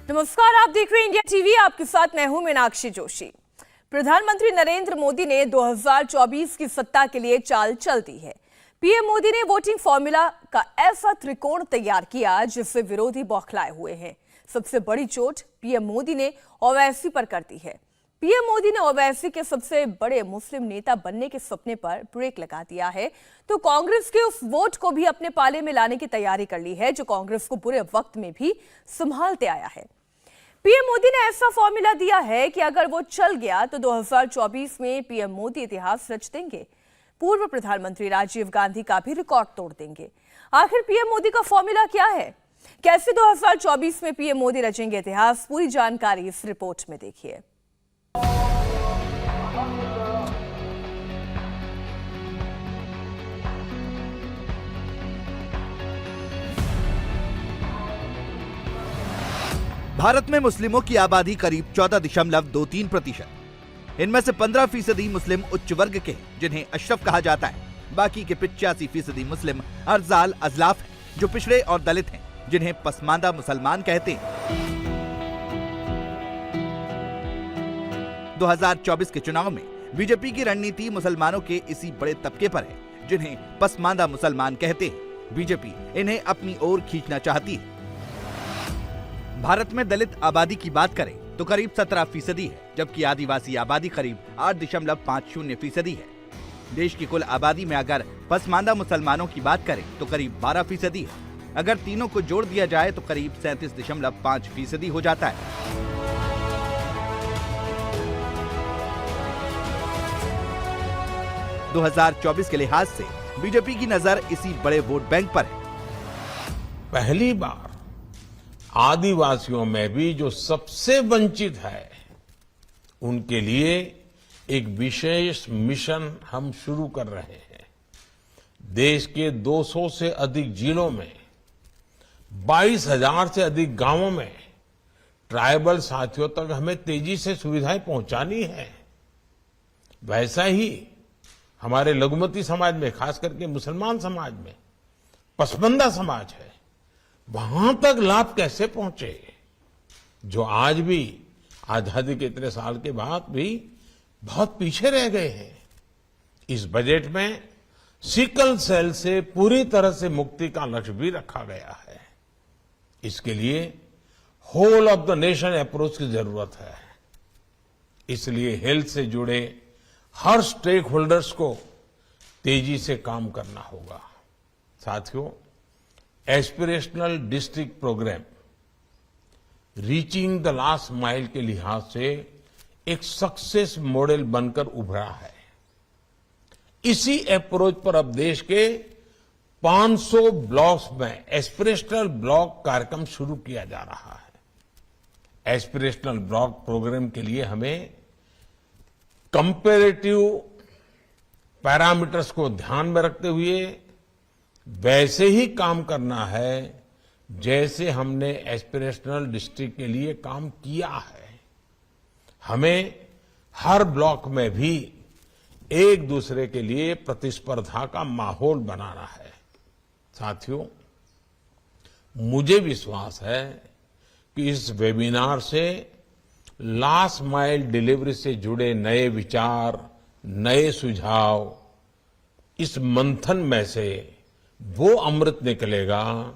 नमस्कार, आप देख रहे हैं इंडिया टीवी। आपके साथ मैं हूं मीनाक्षी जोशी। प्रधानमंत्री नरेंद्र मोदी ने 2024 की सत्ता के लिए चाल चल दी है। पीएम मोदी ने वोटिंग फॉर्मूला का ऐसा त्रिकोण तैयार किया जिससे विरोधी बौखलाए हुए हैं। सबसे बड़ी चोट पीएम मोदी ने ओवैसी पर कर दी है। पीएम मोदी ने ओवैसी के सबसे बड़े मुस्लिम नेता बनने के सपने पर ब्रेक लगा दिया है, तो कांग्रेस के उस वोट को भी अपने पाले में लाने की तैयारी कर ली है जो कांग्रेस को बुरे वक्त में भी संभालते आया है। पीएम मोदी ने ऐसा फॉर्मूला दिया है कि अगर वो चल गया तो 2024 में पीएम मोदी इतिहास रच देंगे। पूर्व प्रधानमंत्री राजीव गांधी का भी रिकॉर्ड तोड़ देंगे। आखिर पीएम मोदी का फॉर्मूला क्या है? कैसे 2024 में पीएम मोदी रचेंगे इतिहास? पूरी जानकारी इस रिपोर्ट में देखिए। भारत में मुस्लिमों की आबादी करीब 14.23%। इनमें से 15% मुस्लिम उच्च वर्ग के हैं जिन्हें अशरफ कहा जाता है। बाकी के 85% मुस्लिम अर्जाल अजलाफ हैं जो पिछड़े और दलित हैं जिन्हें पसमानदा मुसलमान कहते हैं। 2024 के चुनाव में बीजेपी की रणनीति मुसलमानों के इसी बड़े तबके पर है जिन्हें पसमानदा मुसलमान कहते हैं। बीजेपी इन्हें अपनी ओर खींचना चाहती है। भारत में दलित आबादी की बात करें तो करीब 17% है, जबकि आदिवासी आबादी करीब 8.50% है। देश की कुल आबादी में अगर पसमानदा मुसलमानों की बात करें तो करीब 12% है। अगर तीनों को जोड़ दिया जाए तो करीब 37.5% हो जाता है। – 2024 के लिहाज से बीजेपी की नजर इसी बड़े वोट बैंक पर है। पहली बार आदिवासियों में भी जो सबसे वंचित है उनके लिए एक विशेष मिशन हम शुरू कर रहे हैं। देश के 200 से अधिक जिलों में 22,000 से अधिक गांवों में ट्राइबल साथियों तक हमें तेजी से सुविधाएं पहुंचानी है। वैसा ही हमारे लघुमती समाज में, खास करके मुसलमान समाज में पसमानदा समाज है, वहां तक लाभ कैसे पहुंचे जो आज भी आजादी के इतने साल के बाद भी बहुत पीछे रह गए हैं। इस बजट में सिकल सेल से पूरी तरह से मुक्ति का लक्ष्य भी रखा गया है। इसके लिए whole of the nation approach की जरूरत है। इसलिए हेल्थ से जुड़े हर स्टेक होल्डर्स को तेजी से काम करना होगा। साथियों, aspirational district programme reaching the last mile के लिहाज से एक सक्सेस मॉडल बनकर उभरा है। इसी अप्रोच पर अब देश के 500 ब्लॉक्स में एस्पिरेशनल ब्लॉक कार्यक्रम शुरू किया जा रहा है। एस्पिरेशनल ब्लॉक प्रोग्राम के लिए हमें कंपैरेटिव पैरामीटर्स को ध्यान में रखते हुए वैसे ही काम करना है जैसे हमने एस्पिरेशनल डिस्ट्रिक्ट के लिए काम किया है। हमें हर ब्लॉक में भी एक दूसरे के लिए प्रतिस्पर्धा का माहौल बनाना है। साथियों, मुझे विश्वास है कि इस वेबिनार से लास्ट माइल डिलीवरी से जुड़े नए विचार, नए सुझाव, इस मंथन में से वो अमृत निकलेगा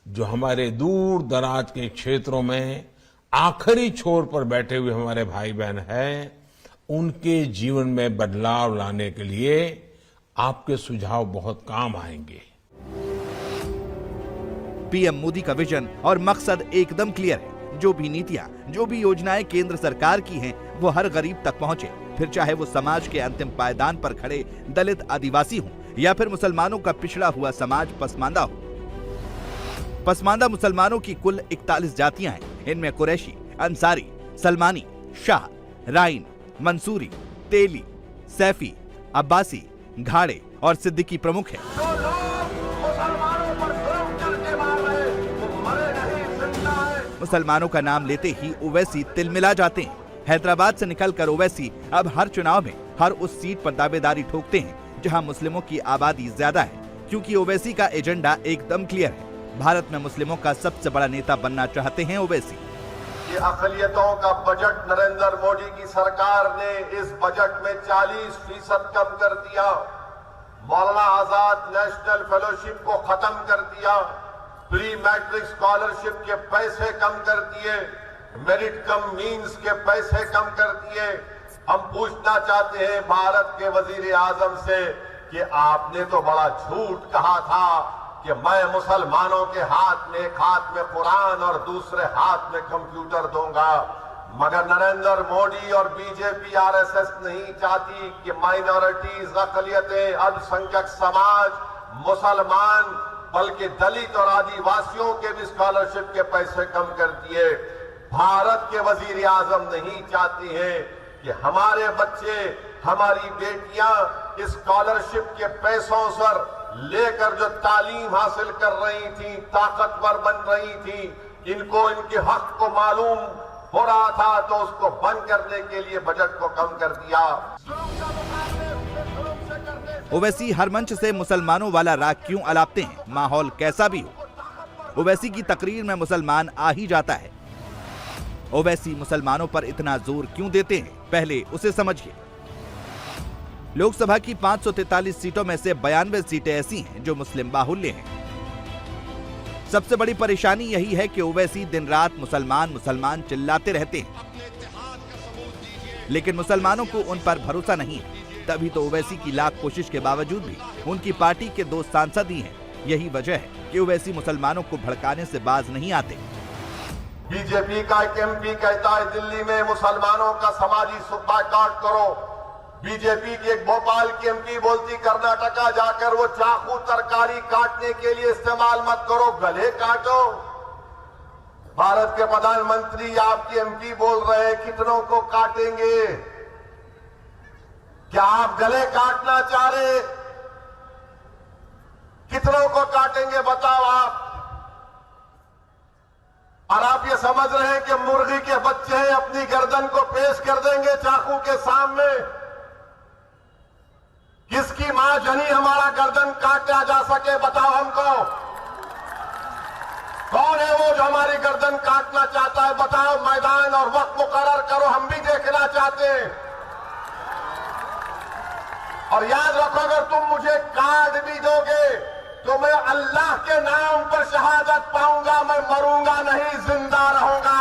जो हमारे दूर दराज के क्षेत्रों में आखिरी छोर पर बैठे हुए हमारे भाई बहन हैं, उनके जीवन में बदलाव लाने के लिए आपके सुझाव बहुत काम आएंगे। पीएम मोदी का विजन और मकसद एकदम क्लियर है। जो भी नीतियां, जो भी योजनाएं केंद्र सरकार की हैं, वो हर गरीब तक पहुंचे, फिर चाहे वो समाज के अंतिम पायदान पर खड़े दलित आदिवासी हों या फिर मुसलमानों का पिछड़ा हुआ समाज पसमानदा हो। पसमानदा मुसलमानों की कुल 41 जातियां हैं। इनमें कुरैशी, अंसारी, सलमानी, शाह, राइन, मंसूरी, तेली, सैफी, अब्बासी, घाड़े और सिद्दीकी प्रमुख हैं। मुसलमानों का नाम लेते ही ओवैसी तिलमिला जाते हैं। हैदराबाद से निकलकर ओवैसी अब हर चुनाव में हर उस सीट पर दावेदारी ठोकते हैं जहां मुस्लिमों की आबादी ज्यादा है, क्योंकि ओवैसी का एजेंडा एकदम क्लियर है। भारत में मुस्लिमों का सबसे बड़ा नेता बनना चाहते हैं ओवैसी। कि अक़लियतों का बजट नरेंद्र मोदी की सरकार ने इस बजट में 40% कम कर दिया, मौलाना आजाद नेशनल फेलोशिप को खत्म कर दिया, प्री मैट्रिक स्कॉलरशिप के पैसे कम कर दिए, मेरिट कम मीन्स के पैसे कम कर दिए। हम पूछना चाहते हैं भारत के वजीर आजम से कि आपने तो बड़ा झूठ कहा था कि मैं मुसलमानों के हाथ में एक हाथ में कुरान और दूसरे हाथ में कंप्यूटर दूंगा, मगर नरेंद्र मोदी और बीजेपी आरएसएस नहीं चाहती कि माइनॉरिटीज, अक़लियतें, अल्पसंख्यक समाज, मुसलमान, बल्कि दलित और आदिवासियों के भी स्कॉलरशिप के पैसे कम कर दिए। भारत के वजीर आजम नहीं चाहती हैं कि हमारे बच्चे, हमारी बेटियां इस स्कॉलरशिप के पैसों पर लेकर जो तालीम हासिल कर रही थी, ताकतवर बन रही थी, इनको इनके हक को मालूम हो रहा था तो उसको बंद करने के लिए बजट को कम कर दिया। ओवैसी हर मंच से मुसलमानों वाला राग क्यों अलापते हैं, माहौल कैसा भी हो। ओवैसी की तकरीर में मुसलमान आ ही जाता है। ओवैसी मुसलमानों पर इतना जोर क्यों देते हैं, पहले उसे समझिए। लोकसभा की 543 सीटों में से 92 सीटें ऐसी हैं जो मुस्लिम बाहुल्य हैं। सबसे बड़ी परेशानी यही है कि ओवैसी दिन रात मुसलमान मुसलमान चिल्लाते रहते हैं, लेकिन मुसलमानों को उन पर भरोसा नहीं है। तभी तो ओवैसी की लाख कोशिश के बावजूद भी उनकी पार्टी के 2 सांसद ही हैं। यही वजह है कि ओवैसी मुसलमानों को भड़काने से बाज नहीं आते। बीजेपी का एक एमपी कहता है दिल्ली में मुसलमानों का समाजी बायकॉट करो। बीजेपी की एक भोपाल की एमपी बोलती कर्नाटका जाकर वो चाकू तरकारी काटने के लिए इस्तेमाल मत करो, गले काटो। भारत के प्रधानमंत्री आपकी एमपी बोल रहे हैं कितनों को काटेंगे। क्या आप गले काटना चाह रहे? कितनों को काटेंगे बताओ आप। और आप ये समझ रहे हैं कि मुर्गी के बच्चे हैं, अपनी गर्दन को पेश कर देंगे चाकू के सामने। किसकी मां जनी हमारा गर्दन काटा जा सके बताओ हमको। कौन है वो जो हमारी गर्दन काटना चाहता है बताओ। मैदान और वक्त मुकर्रर करो, हम भी देखना चाहते हैं। और याद रखो अगर तुम मुझे काट भी दोगे तो मैं अल्लाह के नाम पर शहादत पाऊंगा, मैं मरूंगा नहीं, जिंदा रहूंगा।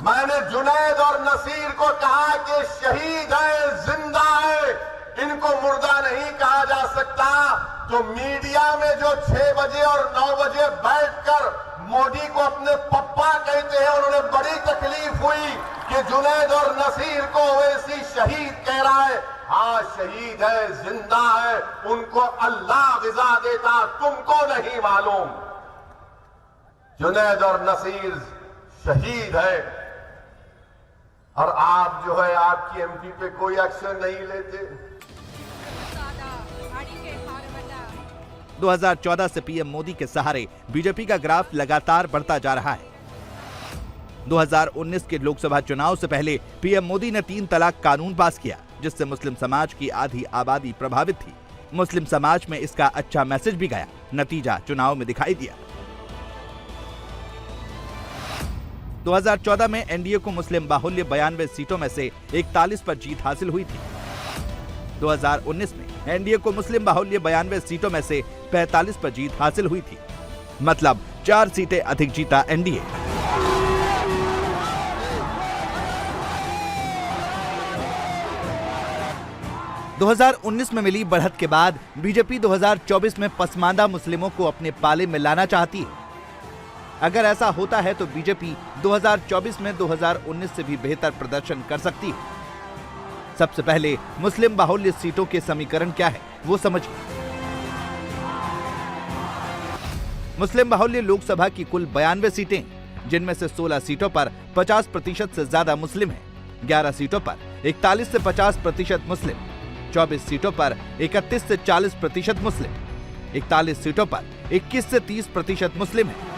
मैंने जुनैद और नसीर को कहा कि शहीद है, जिंदा है, इनको मुर्दा नहीं कहा जा सकता। तो मीडिया में जो 6 बजे और 9 बजे बैठकर मोदी को अपने पप्पा कहते हैं, उन्होंने बड़ी तकलीफ हुई कि जुनैद और नसीर को वैसी शहीद कह रहा है। हाँ शहीद है, जिंदा है, उनको अल्लाह गिज़ा देता, तुमको नहीं मालूम। जुनैद और नसीर शहीद है और आप जो है आपकी एमपी पे कोई एक्शन नहीं लेते। 2014 से पीएम मोदी के सहारे बीजेपी का ग्राफ लगातार बढ़ता जा रहा है। 2019 के लोकसभा चुनाव से पहले पीएम मोदी ने 3 तलाक कानून पास किया, जिससे मुस्लिम समाज की आधी आबादी प्रभावित थी। मुस्लिम समाज में इसका अच्छा मैसेज भी गया, नतीजा चुनाव में दिखाई दिया। 2014 में एनडीए को मुस्लिम बाहुल्य 92 सीटों में से 41 पर जीत हासिल हुई थी। 2019 में एनडीए को मुस्लिम बाहुल्य 92 सीटों में से 45 पर जीत हासिल हुई थी, मतलब 4 सीटें अधिक जीता एनडीए। दो 2019 में मिली बढ़त के बाद बीजेपी 2024 में पसमानदा मुस्लिमों को अपने पाले में लाना चाहती है। अगर ऐसा होता है तो बीजेपी 2024 में 2019 से भी बेहतर प्रदर्शन कर सकती है। सबसे पहले मुस्लिम बाहुल्य सीटों के समीकरण क्या है वो समझिए। मुस्लिम बाहुल्य लोकसभा की कुल 92 सीटें, जिनमें से 16 सीटों पर 50% से ज्यादा मुस्लिम हैं, 11 सीटों पर 41 से 50% मुस्लिम, 24 सीटों पर 31 से 40% मुस्लिम, 41 सीटों पर 21 से 30% मुस्लिम है।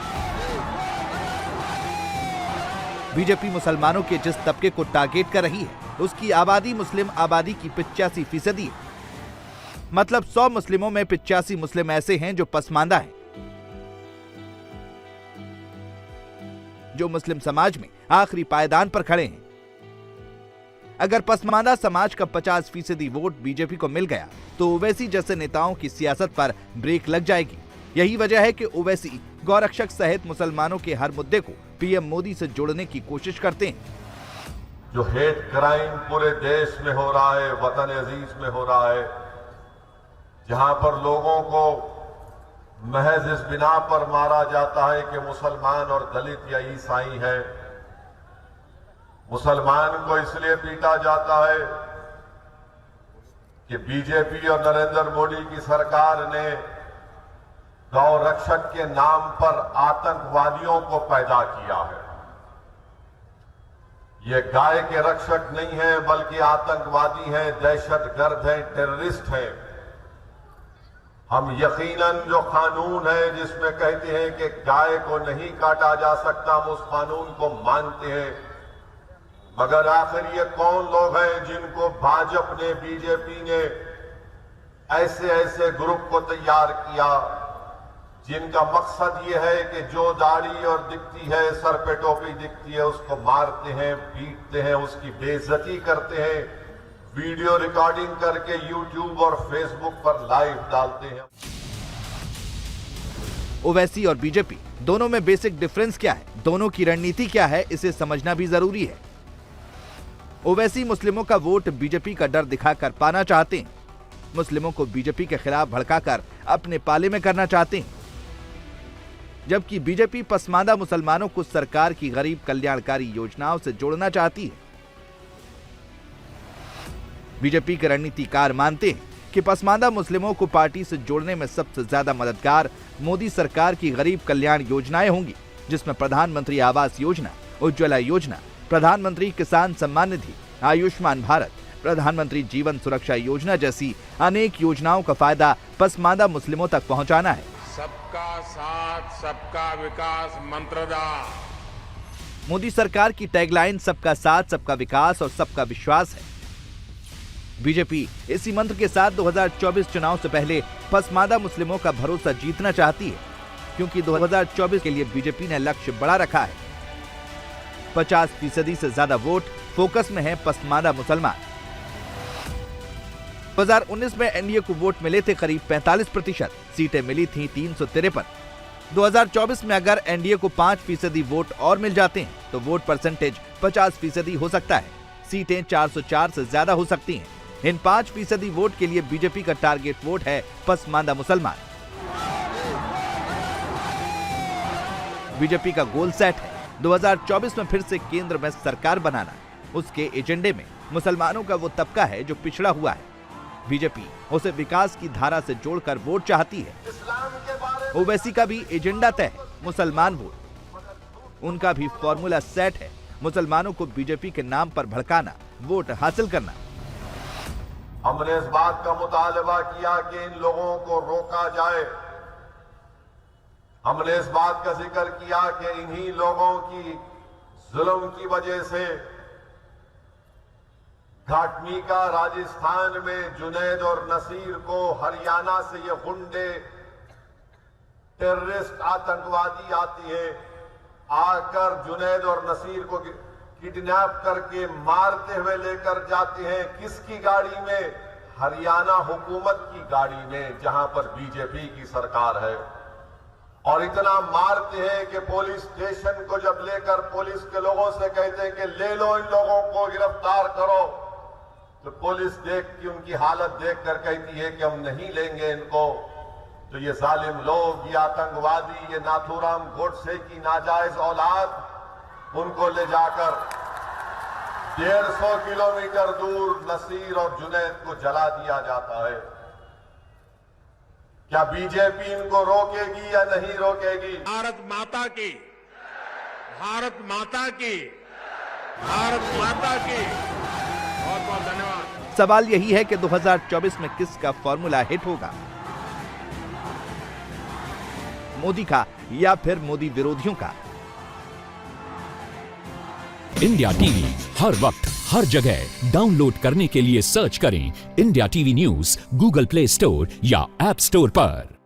बीजेपी मुसलमानों के जिस तबके को टारगेट कर रही है उसकी आबादी मुस्लिम आबादी की 85% है। मतलब 100 मुस्लिमों में 85 मुस्लिम ऐसे हैं जो पसमानदा हैं। जो मुस्लिम समाज में आखिरी पायदान पर खड़े हैं। अगर पसमानदा समाज का 50% वोट बीजेपी को मिल गया तो ओवैसी जैसे नेताओं की सियासत पर ब्रेक लग जाएगी। यही वजह है कि ओवैसी गौरक्षक सहित मुसलमानों के हर मुद्दे को पीएम मोदी से जोड़ने की कोशिश करते हैं। जो हेट क्राइम पूरे देश में हो रहा है, वतन अजीज में हो रहा है, जहां पर लोगों को महज इस बिना पर मारा जाता है कि मुसलमान और दलित या ईसाई है, मुसलमान को इसलिए पीटा जाता है कि बीजेपी और नरेंद्र मोदी की सरकार ने गौ रक्षक के नाम पर आतंकवादियों को पैदा किया है। ये गाय के रक्षक नहीं है बल्कि आतंकवादी हैं, दहशतगर्द हैं, टेररिस्ट हैं। हम यकीनन जो कानून है जिसमें कहते हैं कि गाय को नहीं काटा जा सकता, हम उस कानून को मानते हैं, मगर आखिर ये कौन लोग हैं जिनको भाजपा ने, बीजेपी ने ऐसे ऐसे ग्रुप को तैयार किया जिनका मकसद ये है कि जो दाढ़ी और दिखती है, सर पे टोपी दिखती है, उसको मारते हैं, पीटते हैं, उसकी बेइज्जती करते हैं, वीडियो रिकॉर्डिंग करके यूट्यूब और फेसबुक पर लाइव डालते हैं। ओवैसी और बीजेपी दोनों में बेसिक डिफरेंस क्या है, दोनों की रणनीति क्या है, इसे समझना भी जरूरी है। ओवैसी मुस्लिमों का वोट बीजेपी का डर दिखाकर पाना चाहते हैं, मुस्लिमों को बीजेपी के खिलाफ भड़काकर अपने पाले में करना चाहते हैं, जबकि बीजेपी पसमानदा मुसलमानों को सरकार की गरीब कल्याणकारी योजनाओं से जोड़ना चाहती है। बीजेपी के रणनीतिकार मानते हैं कि पसमानदा मुस्लिमों को पार्टी से जोड़ने में सबसे ज्यादा मददगार मोदी सरकार की गरीब कल्याण योजनाएं होंगी, जिसमें प्रधानमंत्री आवास योजना, उज्ज्वला योजना, प्रधानमंत्री किसान सम्मान निधि, आयुष्मान भारत, प्रधानमंत्री जीवन सुरक्षा योजना जैसी अनेक योजनाओं का फायदा पसमानदा मुस्लिमों तक पहुंचाना है। सबका साथ, सबका विकास मंत्रदा। मोदी सरकार की टैगलाइन सबका साथ, सबका विकास और सबका विश्वास है। बीजेपी इसी मंत्र के साथ 2024 चुनाव से पहले पसमानदा मुस्लिमों का भरोसा जीतना चाहती है, क्योंकि 2024 के लिए बीजेपी ने लक्ष्य बड़ा रखा है। 50% से ज्यादा वोट फोकस में है पसमानदा मुसलमान। 2019 में एनडीए को वोट मिले थे करीब 45%, सीटें मिली थीं 353। 2024 में अगर एनडीए को 5% वोट और मिल जाते हैं तो वोट परसेंटेज 50% हो सकता है, सीटें 404 से ज्यादा हो सकती हैं। इन 5% वोट के लिए बीजेपी का टारगेट वोट है पसमानदा मुसलमान। बीजेपी का गोल सेट है 2024 में फिर से केंद्र में सरकार बनाना। उसके एजेंडे में मुसलमानों का वो तबका है जो पिछड़ा हुआ है। बीजेपी उसे विकास की धारा से जोड़कर वोट चाहती है। ओवैसी का भी एजेंडा तय है, मुसलमान वोट। उनका भी फॉर्मूला सेट है, मुसलमानों को बीजेपी के नाम पर भड़काना, वोट हासिल करना। हमने इस बात का मुतालबा किया कि इन लोगों को रोका जाए। हमने इस बात का जिक्र किया कि इन्हीं लोगों की जुल्म की वजह से घाटमी का राजस्थान में जुनैद और नसीर को, हरियाणा से ये गुंडे टेररिस्ट आतंकवादी आती है, आकर जुनैद और नसीर को किडनैप करके मारते हुए लेकर जाते हैं। किसकी गाड़ी में? हरियाणा हुकूमत की गाड़ी में, जहां पर बीजेपी की सरकार है। और इतना मारते हैं कि पुलिस स्टेशन को जब लेकर पुलिस के लोगों से कहते हैं कि ले लो इन लोगों को, गिरफ्तार करो, तो पुलिस देख के उनकी हालत देखकर कहती है कि हम नहीं लेंगे इनको। तो ये जालिम लोग, ये आतंकवादी, ये नाथूराम गोडसे की नाजायज औलाद, उनको ले जाकर 150 किलोमीटर दूर नसीर और जुनैद को जला दिया जाता है। क्या बीजेपी इनको रोकेगी या नहीं रोकेगी? भारत माता की, भारत माता की, भारत माता की। बहुत बहुत धन्यवाद। सवाल यही है कि 2024 में किसका फॉर्मूला हिट होगा, मोदी का या फिर मोदी विरोधियों का? इंडिया टीवी हर वक्त हर जगह डाउनलोड करने के लिए सर्च करें India TV news Google play store या ऐप स्टोर पर।